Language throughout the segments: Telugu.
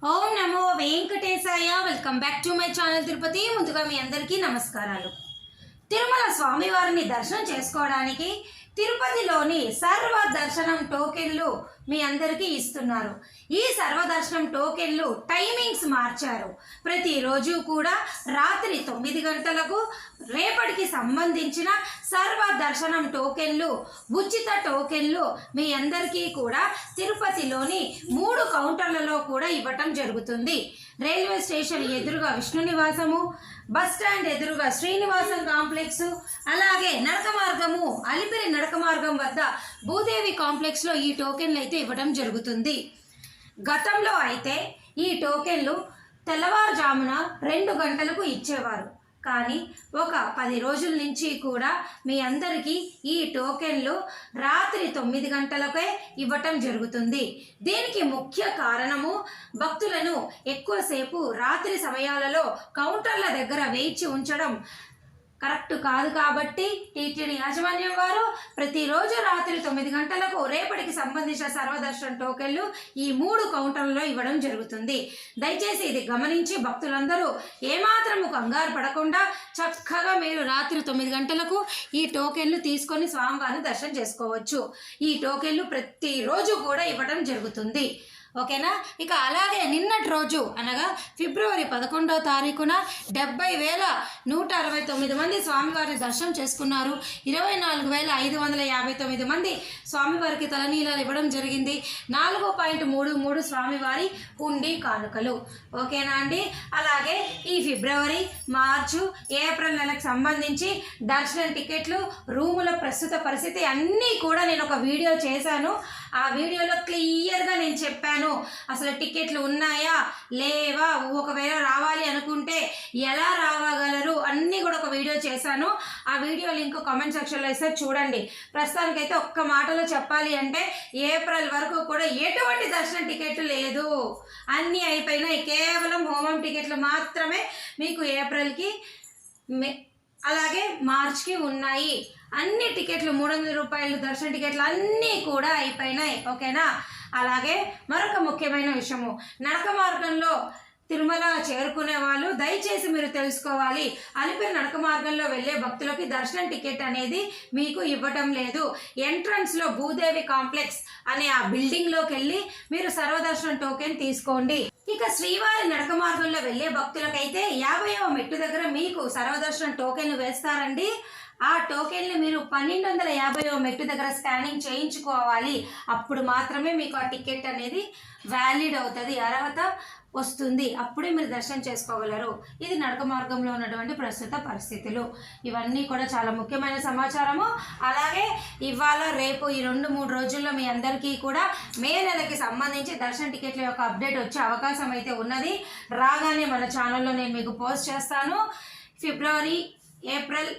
Om Namo Venkatesaya. Welcome back to my channel Tirupati. ముందుగా మీ అందరికీ నమస్కారాలు. తిరుమల స్వామివారిని దర్శనం చేసుకోవడానికి తిరుపతిలోని సర్వ దర్శనం టోకెన్లు మీ అందరికీ ఇస్తున్నారు. ఈ సర్వదర్శనం టోకెన్లు టైమింగ్స్ మార్చారు. ప్రతిరోజు కూడా రాత్రి 9 గంటలకు రేపటికి సంబంధించిన సర్వ దర్శనం టోకెన్లు, ఉచిత టోకెన్లు మీ అందరికీ కూడా తిరుపతిలోని 3 కౌంటర్లలో కూడా ఇవ్వటం జరుగుతుంది. రైల్వే స్టేషన్ ఎదురుగా విష్ణు నివాసము, బస్ స్టాండ్ ఎదురుగా శ్రీనివాసం కాంప్లెక్స్, అలాగే నడక మార్గము అలిపిరి నడక మార్గం వద్ద భూదేవి కాంప్లెక్స్లో ఈ టోకెన్లు అయితే ఇవ్వడం జరుగుతుంది. గతంలో అయితే ఈ టోకెన్లు తెల్లవారుజామున 2 గంటలకు ఇచ్చేవారు. కానీ ఒక 10 రోజుల నుంచి కూడా మీ అందరికీ ఈ టోకెన్లు రాత్రి 9 గంటలకే ఇవ్వటం జరుగుతుంది. దీనికి ముఖ్య కారణము భక్తులను ఎక్కువసేపు రాత్రి సమయాలలో కౌంటర్ల దగ్గర వేచి ఉంచడం కరెక్ట్ కాదు. కాబట్టి టీటీడీ యాజమాన్యం వారు ప్రతిరోజు రాత్రి 9 గంటలకు రేపటికి సంబంధించిన సర్వదర్శన టోకెన్లు ఈ 3 కౌంటర్లలో ఇవ్వడం జరుగుతుంది. దయచేసి ఇది గమనించి భక్తులందరూ ఏమాత్రము కంగారు పడకుండా చక్కగా మీరు రాత్రి 9 గంటలకు ఈ టోకెన్లు తీసుకొని స్వామివారిని దర్శనం చేసుకోవచ్చు. ఈ టోకెన్లు ప్రతిరోజు కూడా ఇవ్వడం జరుగుతుంది. ఓకేనా. ఇక అలాగే నిన్నటి రోజు అనగా ఫిబ్రవరి 11వ తారీఖున 70,169 మంది స్వామివారిని దర్శనం చేసుకున్నారు. 24,559 మంది స్వామివారికి తలనీలాలు ఇవ్వడం జరిగింది. 4.33 స్వామివారి హుండీ కానుకలు. ఓకేనా అండి. అలాగే ఈ ఫిబ్రవరి, మార్చు, ఏప్రిల్ నెలకు సంబంధించి దర్శనం టికెట్లు, రూముల ప్రస్తుత పరిస్థితి అన్నీ కూడా నేను ఒక వీడియో చేశాను. ఆ వీడియోలో క్లియర్గా నేను చెప్పాను అసలు టికెట్లు ఉన్నాయా లేవా, ఒకవేళ రావాలి అనుకుంటే ఎలా రావగలరు అన్నీ కూడా ఒక వీడియో చేశాను. ఆ వీడియో లింక్ కామెంట్ సెక్షన్లో ఇస్తే చూడండి. ప్రస్తుతానికైతే ఒక్క మాటలో చెప్పాలి అంటే ఏప్రిల్ వరకు కూడా ఎటువంటి దర్శనం టికెట్లు లేదు, అన్నీ అయిపోయినాయి. కేవలం హోమం టికెట్లు మాత్రమే మీకు ఏప్రిల్కి అలాగే మార్చ్కి ఉన్నాయి. అన్ని టికెట్లు 300 రూపాయలు దర్శన టికెట్లు అన్నీ కూడా అయిపోయినాయి. ఓకేనా. అలాగే మరొక ముఖ్యమైన విషయము, నడక మార్గంలో తిరుమల చేరుకునే వాళ్ళు దయచేసి మీరు తెలుసుకోవాలి. అలిపిరి నడక మార్గంలో వెళ్ళే భక్తులకి దర్శనం టికెట్ అనేది మీకు ఇవ్వటం లేదు. ఎంట్రన్స్లో భూదేవి కాంప్లెక్స్ అనే ఆ బిల్డింగ్లోకి వెళ్ళి మీరు సర్వదర్శనం టోకెన్ తీసుకోండి. ఇక శ్రీవారి నడక మార్గంలో వెళ్ళే భక్తులకైతే 50వ మెట్టు దగ్గర మీకు సర్వదర్శనం టోకెన్లు వేస్తారండి. ఆ టోకెన్లు మీరు 1250వ మెట్టు దగ్గర స్కానింగ్ చేయించుకోవాలి. అప్పుడు మాత్రమే మీకు ఆ టికెట్ అనేది వ్యాలిడ్ అవుతుంది, అర్హత వస్తుంది. అప్పుడే మీరు దర్శనం చేసుకోగలరు. ఇది నడక మార్గంలో ఉన్నటువంటి ప్రస్తుత పరిస్థితులు. ఇవన్నీ కూడా చాలా ముఖ్యమైన సమాచారము. అలాగే ఇవాళ రేపు ఈ 2-3 రోజుల్లో మీ అందరికీ కూడా మే నెలకి సంబంధించి దర్శన టికెట్ల యొక్క అప్డేట్ వచ్చే అవకాశం అయితే ఉన్నది. రాగానే మన ఛానల్లో నేను మీకు పోస్ట్ చేస్తాను. ఫిబ్రవరి, ఏప్రిల్,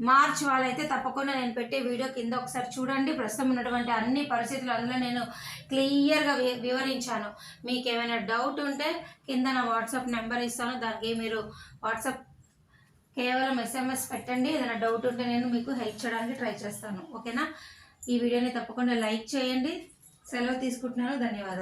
మార్చ్ వాళ్ళైతే తప్పకుండా నేను పెట్టే వీడియో కింద ఒకసారి చూడండి. ప్రస్తుతం ఉన్నటువంటి అన్ని పరిస్థితులు అందులో నేను క్లియర్గా వివరించాను. మీకు ఏమైనా డౌట్ ఉంటే కింద నా వాట్సాప్ నెంబర్ ఇస్తాను, దానికి మీరు వాట్సాప్ కేవలం SMS పెట్టండి. ఏదైనా డౌట్ ఉంటే నేను మీకు హెల్ప్ చేయడానికి ట్రై చేస్తాను. ఓకేనా. ఈ వీడియోని తప్పకుండా లైక్ చేయండి. సెలవు తీసుకుంటున్నాను. ధన్యవాదాలు.